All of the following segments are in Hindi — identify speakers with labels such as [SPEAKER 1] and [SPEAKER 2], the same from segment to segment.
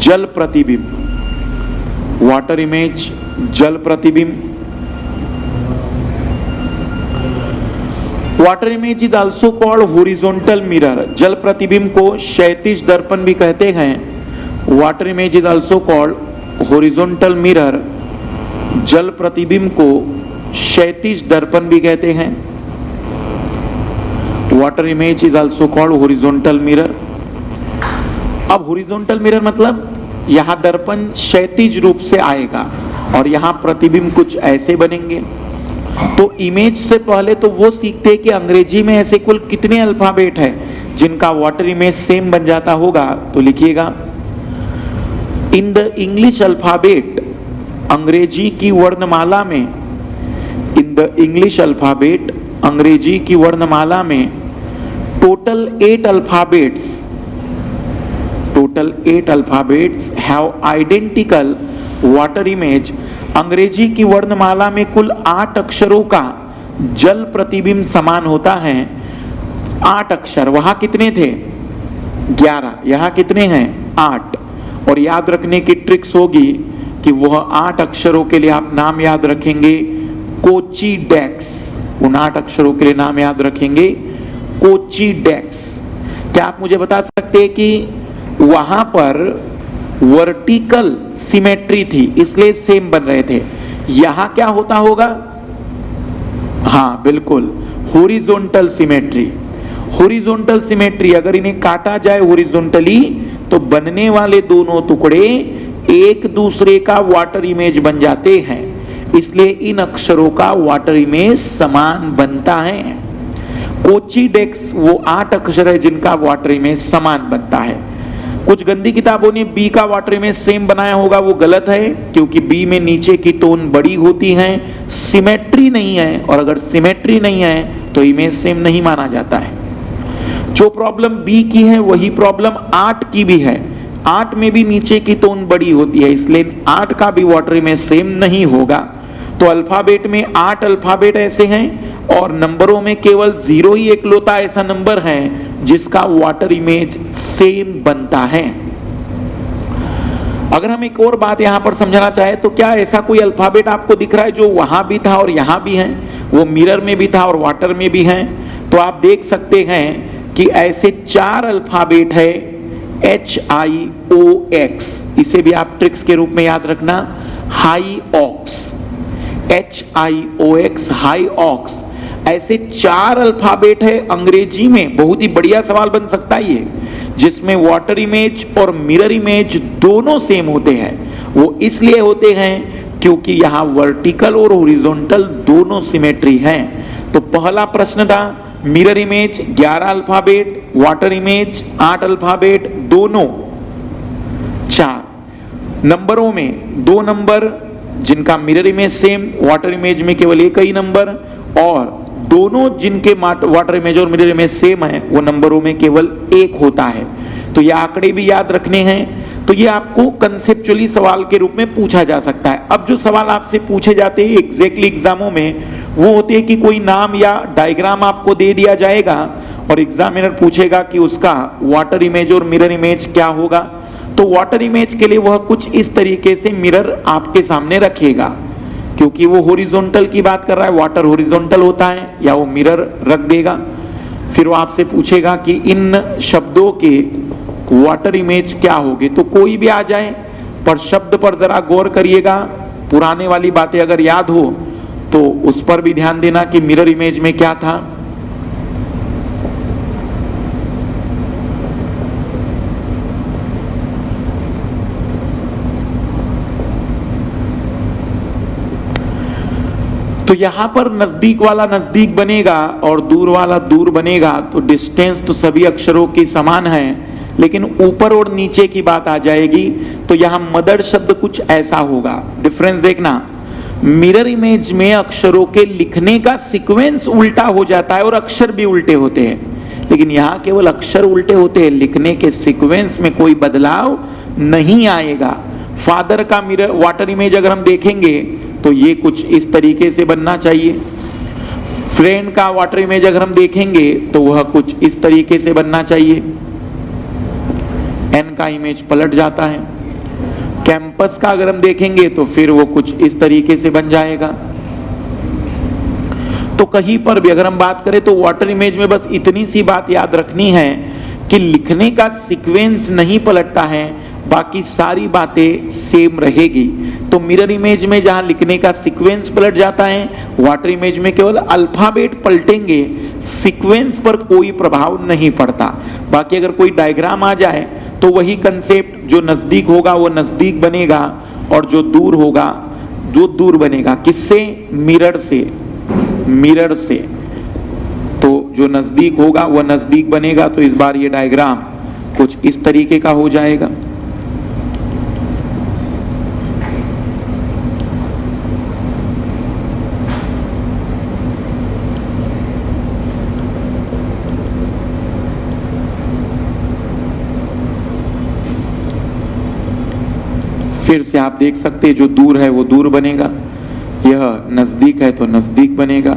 [SPEAKER 1] जल प्रतिबिंब, वाटर इमेज, जल प्रतिबिंब। Water image is also called horizontal mirror. जल प्रतिबिंब को क्षैतिज दर्पण भी कहते हैं। Water image is also called horizontal mirror. जल प्रतिबिंब को क्षैतिज दर्पण भी कहते हैं। Water image is also called horizontal mirror. अब हॉरिजॉन्टल मिरर मतलब यहां दर्पण क्षैतिज रूप से आएगा और यहां प्रतिबिंब कुछ ऐसे बनेंगे। तो इमेज से पहले तो वो सीखते हैं कि अंग्रेजी में ऐसे कुल कितने अल्फाबेट है जिनका वाटर इमेज सेम बन जाता होगा। तो लिखिएगा, इन द इंग्लिश अल्फाबेट, अंग्रेजी की वर्णमाला में, इन द इंग्लिश अल्फाबेट, अंग्रेजी की वर्णमाला में total 8 alphabets, total 8 alphabets have identical water image. अंग्रेजी की वर्णमाला में कुल 8 अक्षरों का जल प्रतिबिंब समान होता है। 8 अक्षर, वहां कितने थे? 11, यहां कितने हैं? 8। और याद रखने की ट्रिक्स होगी कि वह 8 अक्षरों के लिए आप नाम याद रखेंगे कोचिडेक्स। उन 8 अक्षरों के लिए नाम याद रखेंगे कोचिडेक्स। क्या आप मुझे बता सकते हैं कि वहां पर वर्टिकल सिमेट्री थी इसलिए सेम बन रहे थे, यहां क्या होता होगा? हाँ बिल्कुल, हॉरिजॉन्टल सिमेट्री। हॉरिजॉन्टल सिमेट्री, अगर इन्हें काटा जाए हॉरिजॉन्टली तो बनने वाले दोनों टुकड़े एक दूसरे का वाटर इमेज बन जाते हैं, इसलिए इन अक्षरों का वाटर इमेज समान बनता है। कोचिडेक्स वो 8 अक्षर है जिनका वाटर इमेज समान बनता है। कुछ गंदी किताबों ने बी का वाटर इमेज सेम बनाया होगा, वो गलत है, क्योंकि बी में नीचे की टोन बड़ी होती है, सिमेट्री नहीं है, और अगर सिमेट्री नहीं है तो इमेज सेम नहीं माना जाता है। जो प्रॉब्लम बी की है वही प्रॉब्लम 8 की भी है। 8 में भी नीचे की टोन बड़ी होती है, इसलिए 8 का भी वाटर इमेज सेम नहीं होगा। तो अल्फाबेट में 8 अल्फाबेट ऐसे हैं और नंबरों में केवल 0 ही एकलौता ऐसा नंबर है जिसका वाटर इमेज सेम बनता है। अगर हम एक और बात यहां पर समझना चाहे तो क्या ऐसा कोई अल्फाबेट आपको दिख रहा है जो वहां भी था और यहां भी है, वो मिरर में भी था और वाटर में भी है? तो आप देख सकते हैं कि ऐसे 4 अल्फाबेट है HIOX। इसे भी आप ट्रिक्स के रूप में याद रखना, high ox, HIOX, high ox. ऐसे 4 अल्फाबेट है अंग्रेजी में। बहुत ही बढ़िया सवाल बन सकता है ये, जिसमें वाटर इमेज और मिरर इमेज दोनों सेम होते हैं। वो इसलिए होते हैं क्योंकि यहां वर्टिकल और हॉरिजॉन्टल दोनों सिमेट्री हैं। तो पहला प्रश्न था mirror image 11 alphabet, water image 8 alphabet, दोनों 4। नंबरों में 2 नंबर जिनका mirror image same, water image में केवल एक ही नंबर, और दोनों जिनके वाटर इमेज और मिरर इमेज सेम है वो नंबरों में केवल 1 होता है। तो ये आंकड़े भी याद रखने हैं। तो ये आपको कंसेप्चुअली सवाल के रूप में पूछा जा सकता है। अब जो सवाल आपसे पूछे जाते हैं एग्जैक्टली एग्जामों में वो होते हैं कि कोई नाम या डायग्राम आपको दे दिया जाएगा और एग्जामिनर पूछेगा कि उसका वाटर इमेज और मिरर इमेज क्या होगा। तो वाटर इमेज के लिए वह कुछ इस तरीके से मिरर आपके सामने रखेगा, क्योंकि वो हॉरिजॉन्टल की बात कर रहा है, वाटर हॉरिजॉन्टल होता है, या वो मिरर रख देगा। फिर वो आपसे पूछेगा कि इन शब्दों के वाटर इमेज क्या होंगे। तो कोई भी आ जाए, पर शब्द पर जरा गौर करिएगा। पुराने वाली बातें अगर याद हो तो उस पर भी ध्यान देना कि मिरर इमेज में क्या था। तो यहां पर नजदीक वाला नजदीक बनेगा और दूर वाला दूर बनेगा। तो डिस्टेंस तो सभी अक्षरों की समान है, लेकिन ऊपर और नीचे की बात आ जाएगी। तो यहां मदर शब्द कुछ ऐसा होगा। डिफरेंस देखना, मिरर इमेज में अक्षरों के लिखने का सीक्वेंस उल्टा हो जाता है और अक्षर भी उल्टे होते हैं, लेकिन यहां केवल अक्षर उल्टे होते हैं, लिखने के सीक्वेंस में कोई बदलाव नहीं आएगा। फादर का मिरर वाटर इमेज अगर हम देखेंगे तो ये कुछ इस तरीके से बनना चाहिए। फ्रेंड का वाटर इमेज अगर हम देखेंगे तो वह कुछ इस तरीके से बनना चाहिए। एन का इमेज पलट जाता है। कैंपस का अगर हम देखेंगे तो फिर वो कुछ इस तरीके से बन जाएगा। तो कहीं पर भी अगर हम बात करें तो वाटर इमेज में बस इतनी सी बात याद रखनी है कि लिखने का सीक्वेंस नहीं पलटता है, बाकी सारी बातें सेम रहेगी। तो मिरर इमेज में जहां लिखने का सीक्वेंस पलट जाता है, वाटर इमेज में केवल अल्फाबेट पलटेंगे, सीक्वेंस पर कोई प्रभाव नहीं पड़ता। बाकी अगर कोई डायग्राम आ जाए तो वही कंसेप्ट, जो नजदीक होगा वो नजदीक बनेगा और जो दूर होगा जो दूर बनेगा। किससे? मिरर से। मिरर से तो जो नजदीक होगा वह नजदीक बनेगा। तो इस बार ये डायग्राम कुछ इस तरीके का हो जाएगा। फिर से आप देख सकते हैं जो दूर है वो दूर बनेगा, यह नजदीक है तो नजदीक बनेगा।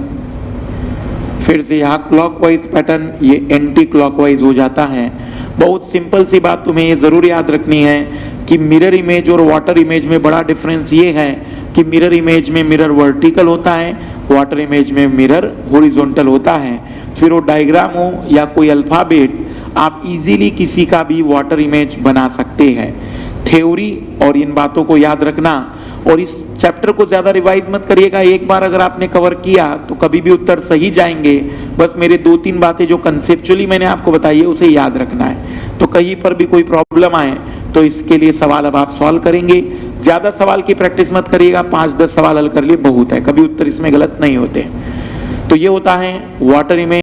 [SPEAKER 1] फिर से यहाँ क्लॉकवाइज पैटर्न ये एंटी क्लॉकवाइज हो जाता है। बहुत सिंपल सी बात तुम्हें ये जरूर याद रखनी है कि मिरर इमेज और वाटर इमेज में बड़ा डिफरेंस ये है कि मिरर इमेज में मिरर वर्टिकल होता है, वाटर इमेज में मिरर हॉरिजॉन्टल होता है। फिर वो डायग्राम हो या कोई अल्फाबेट, आप इजीली किसी का भी वाटर इमेज बना सकते हैं। थ्योरी और इन बातों को याद रखना, और इस चैप्टर को ज्यादा रिवाइज मत करिएगा। एक बार अगर आपने कवर किया तो कभी भी उत्तर सही जाएंगे। बस मेरे 2-3 बातें जो कंसेप्चुअली मैंने आपको बताई है उसे याद रखना है। तो कहीं पर भी कोई प्रॉब्लम आए तो इसके लिए सवाल अब आप सॉल्व करेंगे। ज्यादा सवाल की प्रैक्टिस मत करिएगा, 5-10 सवाल हल कर लिए बहुत है, कभी उत्तर इसमें गलत नहीं होते। तो ये होता है वाटर इमेज।